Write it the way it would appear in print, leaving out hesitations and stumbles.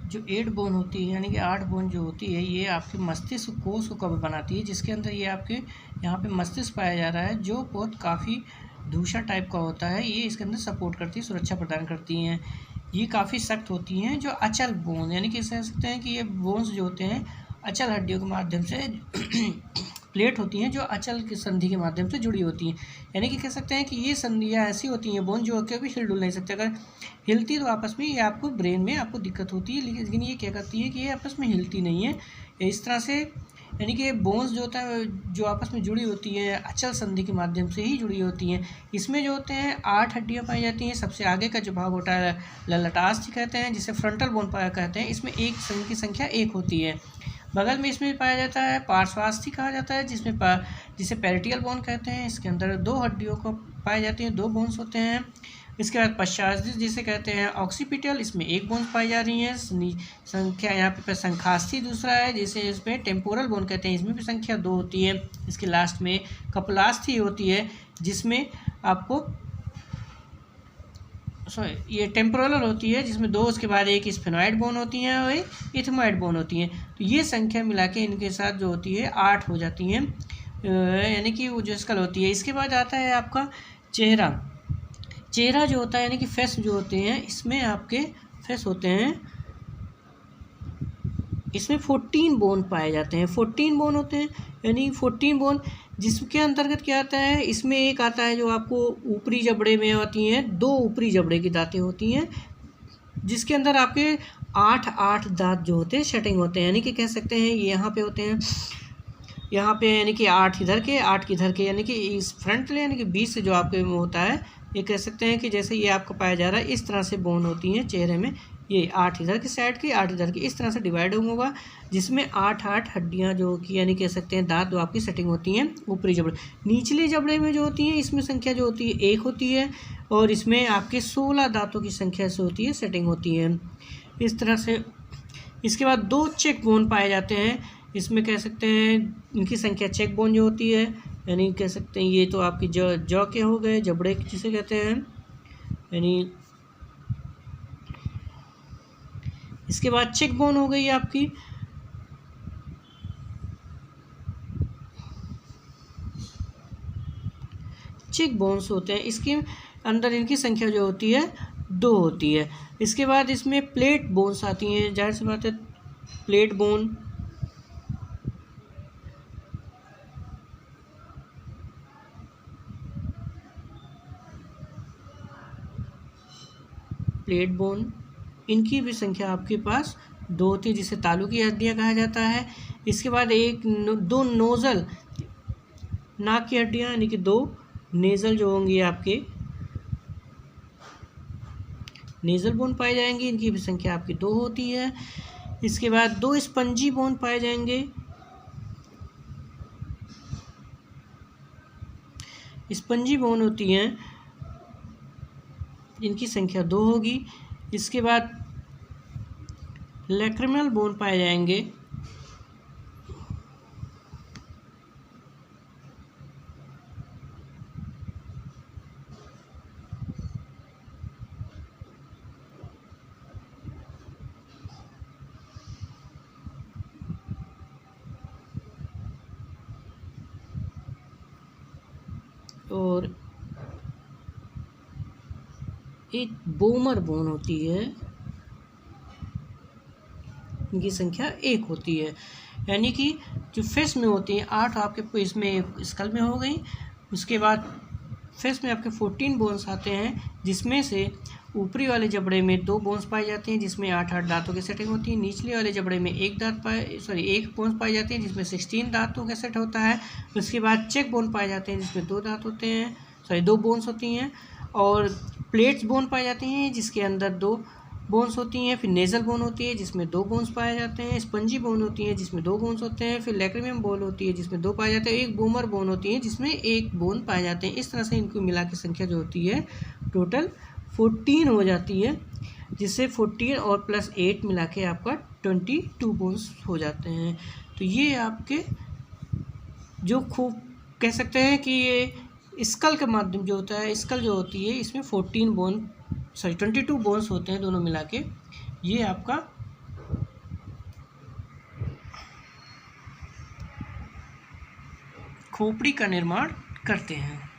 जो 8 बोन होती है यानी कि 8 बोन जो होती है ये आपके मस्तिष्क कोश को कवर बनाती है, जिसके अंदर ये आपके यहाँ पे मस्तिष्क पाया जा रहा है जो बहुत काफ़ी धूसर टाइप का होता है। ये इसके अंदर सपोर्ट करती है, सुरक्षा प्रदान करती हैं। ये काफ़ी सख्त होती हैं। जो अचल बोन यानी कि कह सकते हैं कि ये बोन्स जो होते हैं अचल हड्डियों के माध्यम से प्लेट होती हैं जो अचल की संधि के माध्यम से जुड़ी होती हैं। यानी कि कह सकते हैं कि ये संधियाँ ऐसी होती हैं बोन जो कभी हिल डुल नहीं सकते। अगर हिलती तो आपस में ये आपको ब्रेन में आपको दिक्कत होती है, लेकिन ये क्या करती है कि ये आपस में हिलती नहीं है। इस तरह से यानी कि बोन्स जो होता है जो आपस में जुड़ी होती है अचल संधि के माध्यम से ही जुड़ी होती हैं। इसमें जो होते हैं 8 हड्डियाँ पाई जाती हैं। सबसे आगे का जो भाग होता है ललाटास्थ कहते हैं, जिसे फ्रंटल बोन पाया कहते हैं। इसमें एक संघ की संख्या 1 होती है। बगल में इसमें पाया जाता है पार्श्वास्थि कहा जाता है, जिसे पैरिटियल बोन कहते हैं। इसके अंदर 2 हड्डियों को पाई जाती हैं, 2 बोन्स होते हैं। इसके बाद पश्चास्थि जिसे कहते हैं ऑक्सीपिटल, इसमें 1 बोन पाई जा रही है। संख्या यहाँ पे शंखास्थि दूसरा है जिसे इसमें टेम्पोरल बोन कहते हैं, इसमें भी संख्या 2 होती है। इसके लास्ट में कपलास्थि होती है जिसमें आपको ये टेम्पोरल होती है जिसमें 2 उसके बाद एक स्फेनॉइड बोन होती हैं और एक इथमॉइड बोन होती हैं। तो ये संख्या मिला के इनके साथ जो होती है 8 हो जाती हैं, यानी कि वो जो स्कल होती है। इसके बाद आता है आपका चेहरा। चेहरा जो होता है यानी कि फेस जो होते हैं, इसमें आपके फेस होते हैं, इसमें 14 बोन पाए जाते हैं। 14 बोन होते हैं यानी 14 बोन, जिसके अंतर्गत क्या आता है, इसमें एक आता है जो आपको ऊपरी जबड़े में आती हैं, 2 ऊपरी जबड़े की दांतें होती हैं, जिसके अंदर आपके 8 दांत जो होते हैं सेटिंग होते हैं। यानी कि कह सकते हैं ये यहाँ पे होते हैं, यहाँ पे यानी कि 8 इधर के 8 किधर के, यानी कि इस फ्रंट यानी कि बीच से जो आपके में होता है, ये कह सकते हैं कि जैसे ये आपको पाया जा रहा है इस तरह से बोन होती हैं चेहरे में। ये 8 इधर की साइड की 8 इधर की, इस तरह से डिवाइड होगा, जिसमें 8 हड्डियां जो कि यानी कह सकते हैं दांत जो आपकी सेटिंग होती हैं ऊपरी जबड़े। निचले जबड़े में जो होती हैं इसमें संख्या जो होती है 1 होती है, और इसमें आपके 16 दांतों की संख्या से होती है सेटिंग होती है इस तरह से। इसके बाद 2 चेक बोन पाए जाते हैं, इसमें कह सकते हैं इनकी संख्या चेक बोन जो होती है, यानी कह सकते हैं ये तो आपकी जॉ के हो गए, जबड़े जिसे कहते हैं, यानी इसके बाद चेक बोन हो गई आपकी। चेक बोन्स होते हैं, इसके अंदर इनकी संख्या जो होती है 2 होती है। इसके बाद इसमें प्लेट बोन्स आती हैं, जाहिर सी बात है प्लेट बोन, प्लेट बोन, इनकी भी संख्या आपके पास 2 होती है, जिसे तालू की हड्डियाँ कहा जाता है। इसके बाद 2 नोज़ल नाक की हड्डियाँ यानी कि 2 नेज़ल जो होंगी आपके नेज़ल बोन पाए जाएंगे, इनकी भी संख्या आपकी 2 होती है। इसके बाद 2 स्पंजी बोन पाए जाएंगे, स्पंजी बोन होती हैं, इनकी संख्या 2 होगी। इसके बाद लैक्रिमल बोन पाए जाएंगे, और एक बोमर बोन होती है, इनकी संख्या 1 होती है। यानी कि जो फेस में होती हैं 8 आपके इसमें स्कल में हो गई। उसके बाद फेस में आपके 14 बोन्स आते हैं, जिसमें से ऊपरी वाले जबड़े में 2 बोन्स पाए जाते हैं जिसमें 8 दांतों की सेटिंग होती है। निचले वाले जबड़े में 1 बोन्स पाए जाते हैं जिसमें 16 दांतों का सेट होता है। उसके बाद चेक बोन पाए जाते हैं जिसमें 2 दांत होते हैं, 2 बोन्स होती हैं। और प्लेट्स बोन पाए जाती हैं जिसके अंदर 2 बोन्स होती हैं। फिर नेज़ल बोन होती है जिसमें 2 बोन्स पाए जाते हैं। स्पंजी बोन होती है जिसमें 2 बोन्स होते हैं। फिर लैक्रिमियम बोन होती है जिसमें 2 पाए जाते हैं। एक बोमर बोन होती है जिसमें 1 बोन पाए जाते हैं। इस तरह से इनको मिला के संख्या जो होती है टोटल 14 हो जाती है, जिससे 14 और प्लस 8 मिला के आपका 22 बोन्स हो जाते हैं। तो ये आपके जो खूब कह सकते हैं कि ये स्कल के माध्यम जो होता है, स्कल जो होती है इसमें 22 बोन्स होते हैं दोनों मिला के। ये आपका खोपड़ी का निर्माण करते हैं।